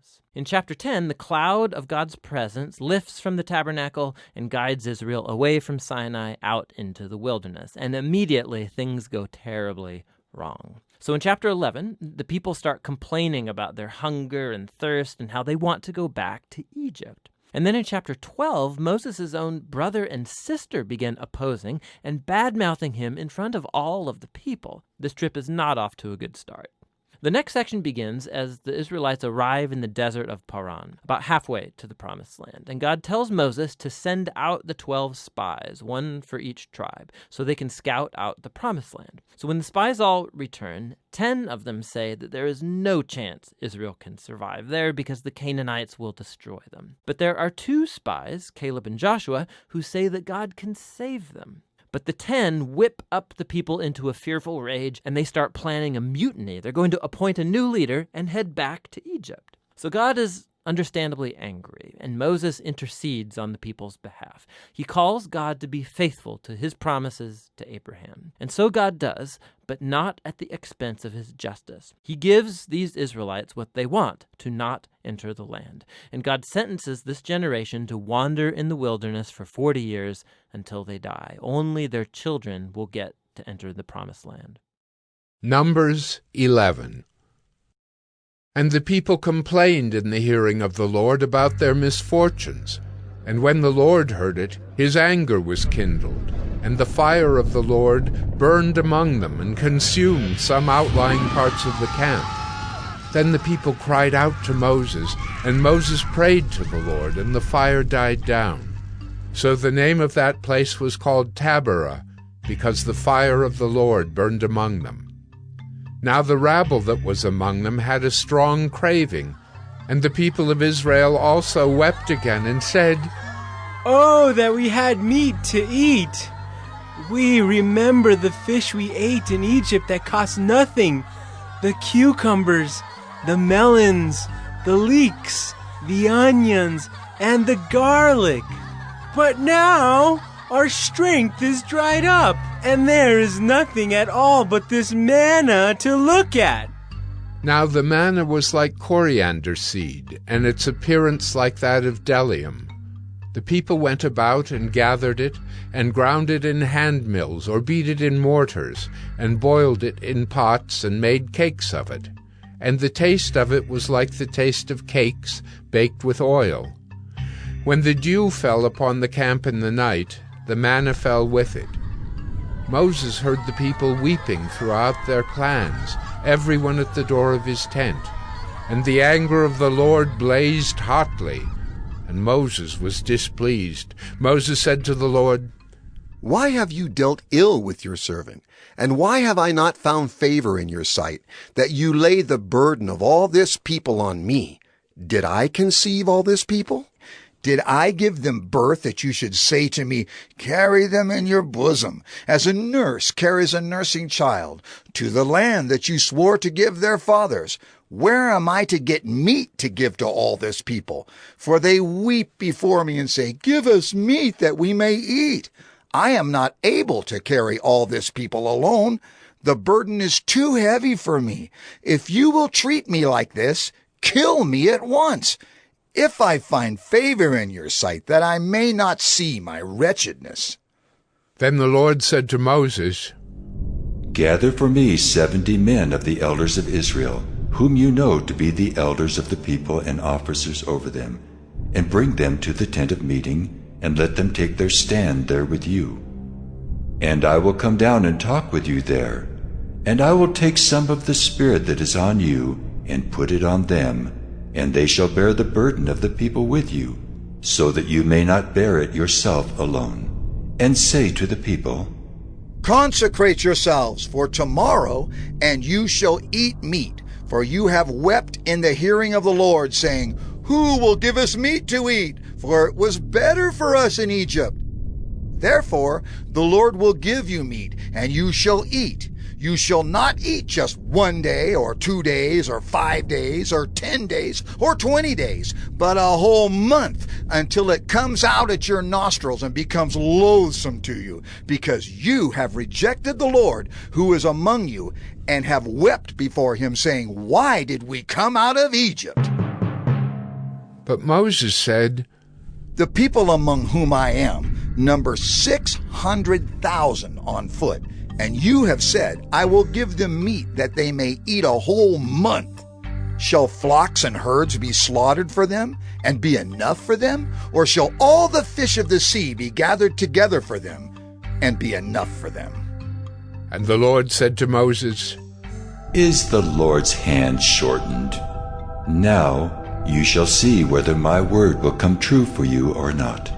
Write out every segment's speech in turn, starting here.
wilderness. In chapter 10, the cloud of God's presence lifts from the tabernacle and guides Israel away from Sinai out into the wilderness. And immediately things go terribly wrong. So in chapter 11, the people start complaining about their hunger and thirst and how they want to go back to Egypt. And then in chapter 12, Moses' own brother and sister begin opposing and bad-mouthing him in front of all of the people. This trip is not off to a good start. The next section begins as the Israelites arrive in the desert of Paran, about halfway to the Promised Land. And God tells Moses to send out the 12 spies, one for each tribe, so they can scout out the Promised Land. So when the spies all return, 10 of them say that there is no chance Israel can survive there because the Canaanites will destroy them. But there are 2 spies, Caleb and Joshua, who say that God can save them. But the 10 whip up the people into a fearful rage, and they start planning a mutiny. They're going to appoint a new leader and head back to Egypt. So God is understandably angry, and Moses intercedes on the people's behalf. He calls God to be faithful to his promises to Abraham. And so God does, but not at the expense of his justice. He gives these Israelites what they want, to not enter the land. And God sentences this generation to wander in the wilderness for 40 years until they die. Only their children will get to enter the Promised Land. Numbers 11. And the people complained in the hearing of the Lord about their misfortunes. And when the Lord heard it, his anger was kindled, and the fire of the Lord burned among them and consumed some outlying parts of the camp. Then the people cried out to Moses, and Moses prayed to the Lord, and the fire died down. So the name of that place was called Taberah, because the fire of the Lord burned among them. Now the rabble that was among them had a strong craving, and the people of Israel also wept again and said, "Oh, that we had meat to eat! We remember the fish we ate in Egypt that cost nothing, the cucumbers, the melons, the leeks, the onions, and the garlic. But now our strength is dried up, and there is nothing at all but this manna to look at." Now the manna was like coriander seed, and its appearance like that of bdellium. The people went about and gathered it, and ground it in hand mills, or beat it in mortars, and boiled it in pots, and made cakes of it. And the taste of it was like the taste of cakes baked with oil. When the dew fell upon the camp in the night, the manna fell with it. Moses heard the people weeping throughout their clans, everyone at the door of his tent. And the anger of the Lord blazed hotly, and Moses was displeased. Moses said to the Lord, "Why have you dealt ill with your servant? And why have I not found favor in your sight, that you lay the burden of all this people on me? Did I conceive all this people? Did I give them birth that you should say to me, 'Carry them in your bosom, as a nurse carries a nursing child, to the land that you swore to give their fathers'? Where am I to get meat to give to all this people? For they weep before me and say, 'Give us meat that we may eat.' I am not able to carry all this people alone. The burden is too heavy for me. If you will treat me like this, kill me at once, if I find favor in your sight, that I may not see my wretchedness." Then the Lord said to Moses, "Gather for me 70 men of the elders of Israel, whom you know to be the elders of the people and officers over them, and bring them to the tent of meeting, and let them take their stand there with you. And I will come down and talk with you there, and I will take some of the Spirit that is on you, and put it on them, and they shall bear the burden of the people with you, so that you may not bear it yourself alone. And say to the people, 'Consecrate yourselves for tomorrow, and you shall eat meat, for you have wept in the hearing of the Lord, saying, Who will give us meat to eat? For it was better for us in Egypt.' Therefore the Lord will give you meat, and you shall eat. You shall not eat just 1 day, or 2 days, or 5 days, or 10 days, or 20 days, but a whole month, until it comes out at your nostrils and becomes loathsome to you, because you have rejected the Lord who is among you, and have wept before him, saying, 'Why did we come out of Egypt?'" But Moses said, The people among whom I am number 600,000 on foot, and you have said, I will give them meat that they may eat a whole month. Shall flocks and herds be slaughtered for them, and be enough for them? Or shall all the fish of the sea be gathered together for them, and be enough for them? And the Lord said to Moses, Is the Lord's hand shortened? Now you shall see whether my word will come true for you or not.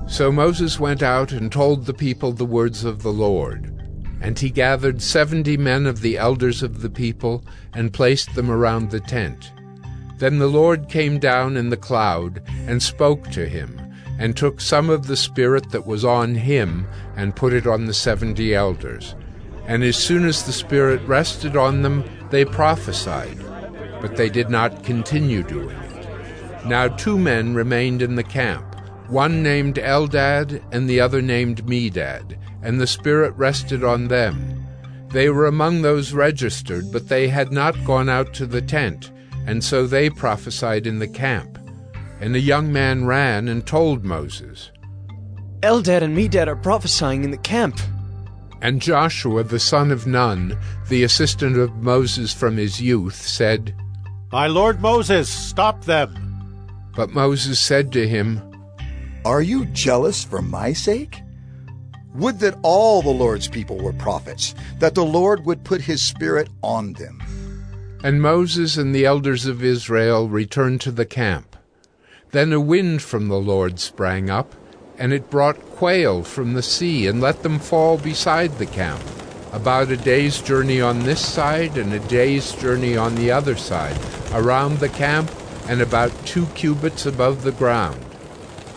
So Moses went out and told the people the words of the Lord. And he gathered 70 men of the elders of the people and placed them around the tent. Then the Lord came down in the cloud and spoke to him, and took some of the Spirit that was on him and put it on the 70 elders. And as soon as the Spirit rested on them, they prophesied, but they did not continue doing it. Now 2 men remained in the camp, one named Eldad and the other named Medad, and the Spirit rested on them. They were among those registered, but they had not gone out to the tent, and so they prophesied in the camp. And a young man ran and told Moses, Eldad and Medad are prophesying in the camp. And Joshua the son of Nun, the assistant of Moses from his youth, said, My lord Moses, stop them. But Moses said to him, Are you jealous for my sake? Would that all the Lord's people were prophets, that the Lord would put his Spirit on them. And Moses and the elders of Israel returned to the camp. Then a wind from the Lord sprang up, and it brought quail from the sea and let them fall beside the camp, about a day's journey on this side and a day's journey on the other side, around the camp and about 2 cubits above the ground.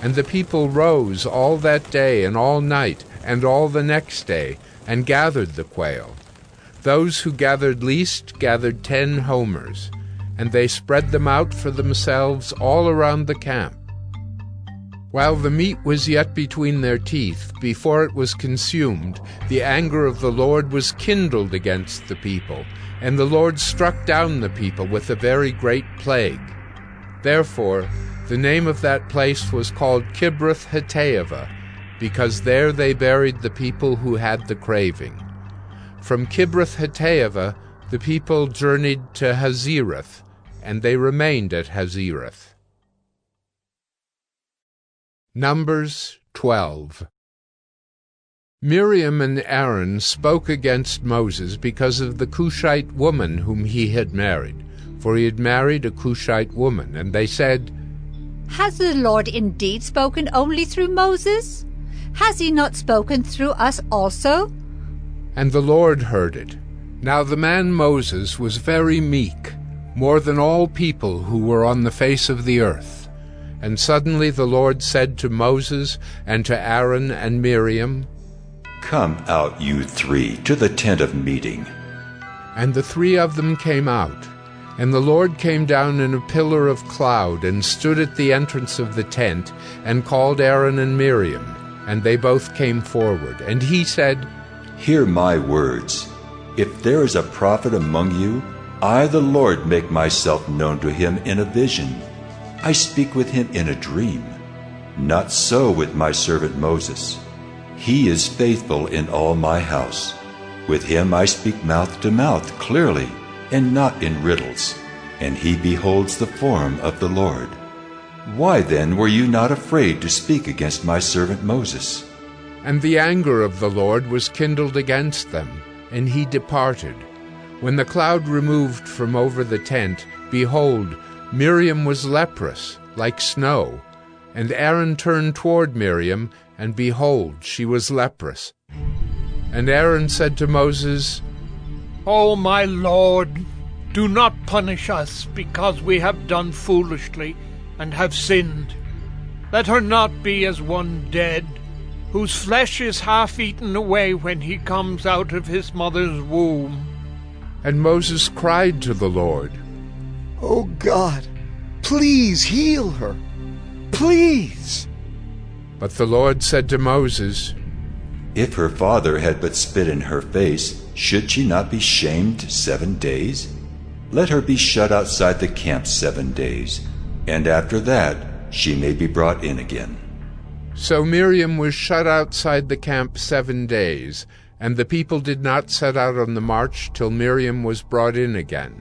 And the people rose all that day and all night and all the next day, and gathered the quail. Those who gathered least gathered 10 homers, and they spread them out for themselves all around the camp. While the meat was yet between their teeth, before it was consumed, the anger of the Lord was kindled against the people, and the Lord struck down the people with a very great plague. Therefore, the name of that place was called Kibroth-Hattaavah, because there they buried the people who had the craving. From Kibroth-Hattaavah the people journeyed to Hazerath, and they remained at Hazerath. Numbers 12. Miriam and Aaron spoke against Moses because of the Cushite woman whom he had married, for he had married a Cushite woman, and they said, Has the Lord indeed spoken only through Moses? Has he not spoken through us also? And the Lord heard it. Now the man Moses was very meek, more than all people who were on the face of the earth. And suddenly the Lord said to Moses and to Aaron and Miriam, Come out, you 3, to the tent of meeting. And the 3 of them came out. And the Lord came down in a pillar of cloud and stood at the entrance of the tent and called Aaron and Miriam. And they both came forward. And he said, Hear my words. If there is a prophet among you, I, the Lord, make myself known to him in a vision. I speak with him in a dream. Not so with my servant Moses. He is faithful in all my house. With him I speak mouth to mouth clearly, and not in riddles, and he beholds the form of the Lord. Why then were you not afraid to speak against my servant Moses? And the anger of the Lord was kindled against them, and he departed. When the cloud removed from over the tent, behold, Miriam was leprous, like snow. And Aaron turned toward Miriam, and behold, she was leprous. And Aaron said to Moses, O my Lord, do not punish us, because we have done foolishly and have sinned. Let her not be as one dead, whose flesh is half eaten away when he comes out of his mother's womb. And Moses cried to the Lord, O God, please heal her. Please. But the Lord said to Moses, If her father had but spit in her face, should she not be shamed 7 days? Let her be shut outside the camp 7 days. and after that she may be brought in again." So Miriam was shut outside the camp 7 days, and the people did not set out on the march till Miriam was brought in again.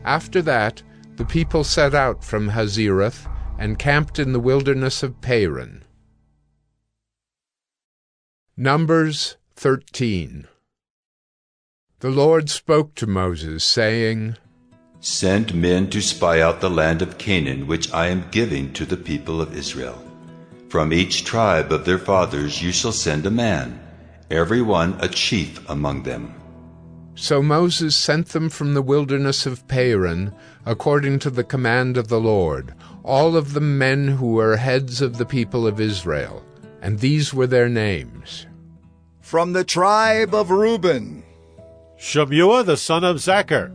After that the people set out from Hazerath and camped in the wilderness of Paran. Numbers 13. The Lord spoke to Moses, saying, "Send men to spy out the land of Canaan, which I am giving to the people of Israel. From each tribe of their fathers you shall send a man, every one a chief among them." So Moses sent them from the wilderness of Paran, according to the command of the Lord, all of them men who were heads of the people of Israel, and these were their names. From the tribe of Reuben, Shemuah the son of Zachar.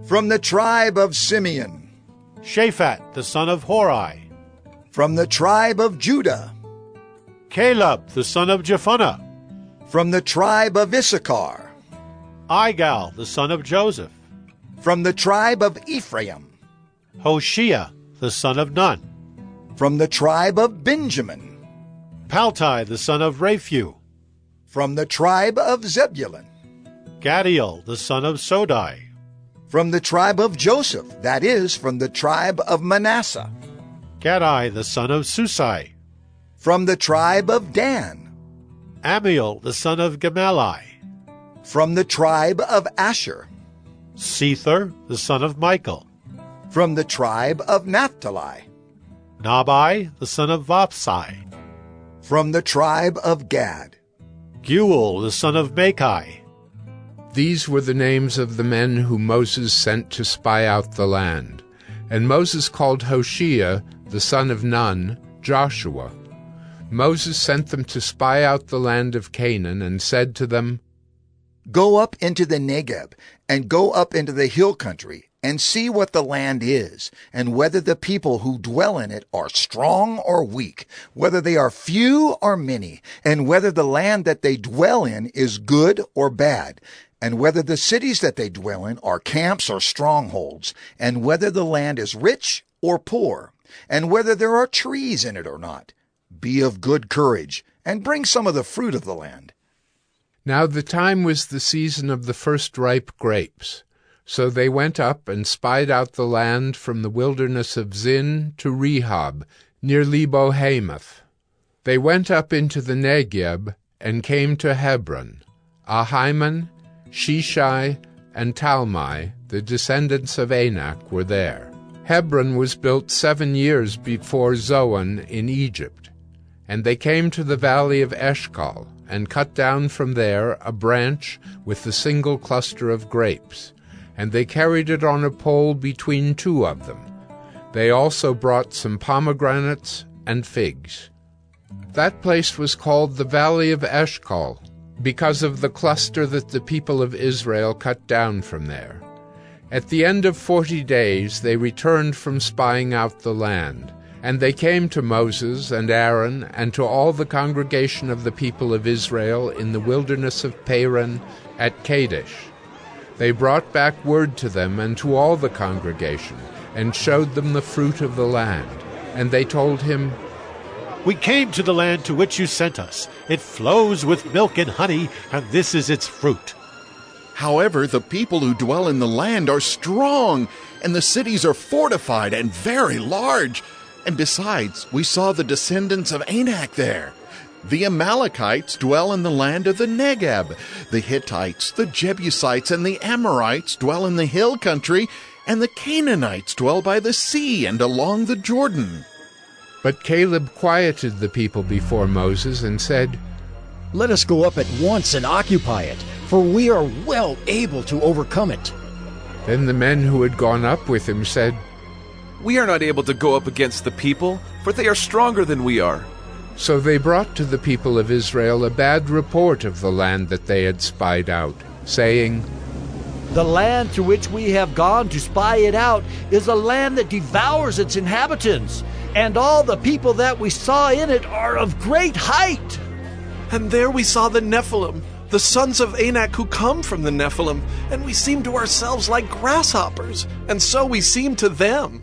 from the tribe of Simeon, Shaphat the son of Hori. from the tribe of Judah, Caleb the son of Jephunneh. from the tribe of Issachar, Igal the son of Joseph. from the tribe of Ephraim, Hoshea the son of Nun. from the tribe of Benjamin, Paltai the son of Raphu. from the tribe of Zebulun, Gadiel the son of Sodai. from the tribe of Joseph, that is, from the tribe of Manasseh, Gadai the son of Susai. from the tribe of Dan, Amiel the son of Gemalli. from the tribe of Asher, Sether the son of Michael. from the tribe of Naphtali, Nabai the son of Vapsai. from the tribe of Gad, Guel the son of Machi. These were the names of the men whom Moses sent to spy out the land. And Moses called Hoshea, the son of Nun, Joshua. Moses sent them to spy out the land of Canaan, and said to them, "Go up into the Negeb, and go up into the hill country, and see what the land is, and whether the people who dwell in it are strong or weak, whether they are few or many, and whether the land that they dwell in is good or bad, and whether the cities that they dwell in are camps or strongholds, and whether the land is rich or poor, and whether there are trees in it or not. Be of good courage, and bring some of the fruit of the land." Now the time was the season of the first ripe grapes. So they went up and spied out the land from the wilderness of Zin to Rehob, near Lebo-Hamath. They went up into the Negeb and came to Hebron. Ahiman, Shishai, and Talmai, the descendants of Anak, were there. Hebron was built 7 years before Zoan in Egypt. And they came to the valley of Eshcol, and cut down from there a branch with a single cluster of grapes, and they carried it on a pole between 2 of them. They also brought some pomegranates and figs. That place was called the Valley of Eshcol, because of the cluster that the people of Israel cut down from there. At the end of 40 days they returned from spying out the land, and they came to Moses and Aaron and to all the congregation of the people of Israel in the wilderness of Paran at Kadesh. They brought back word to them and to all the congregation, and showed them the fruit of the land. And they told him, "We came to the land to which you sent us. It flows with milk and honey, and this is its fruit." However, the people who dwell in the land are strong, and the cities are fortified and very large. And besides, we saw the descendants of Anak there. The Amalekites dwell in the land of the Negeb. The Hittites, the Jebusites, and the Amorites dwell in the hill country, and the Canaanites dwell by the sea and along the Jordan. But Caleb quieted the people before Moses and said, "Let us go up at once and occupy it, for we are well able to overcome it." Then the men who had gone up with him said, "We are not able to go up against the people, for they are stronger than we are." So they brought to the people of Israel a bad report of the land that they had spied out, saying, "The land through which we have gone to spy it out is a land that devours its inhabitants, and all the people that we saw in it are of great height." And there we saw the Nephilim, the sons of Anak who come from the Nephilim, and we seemed to ourselves like grasshoppers, and so we seemed to them.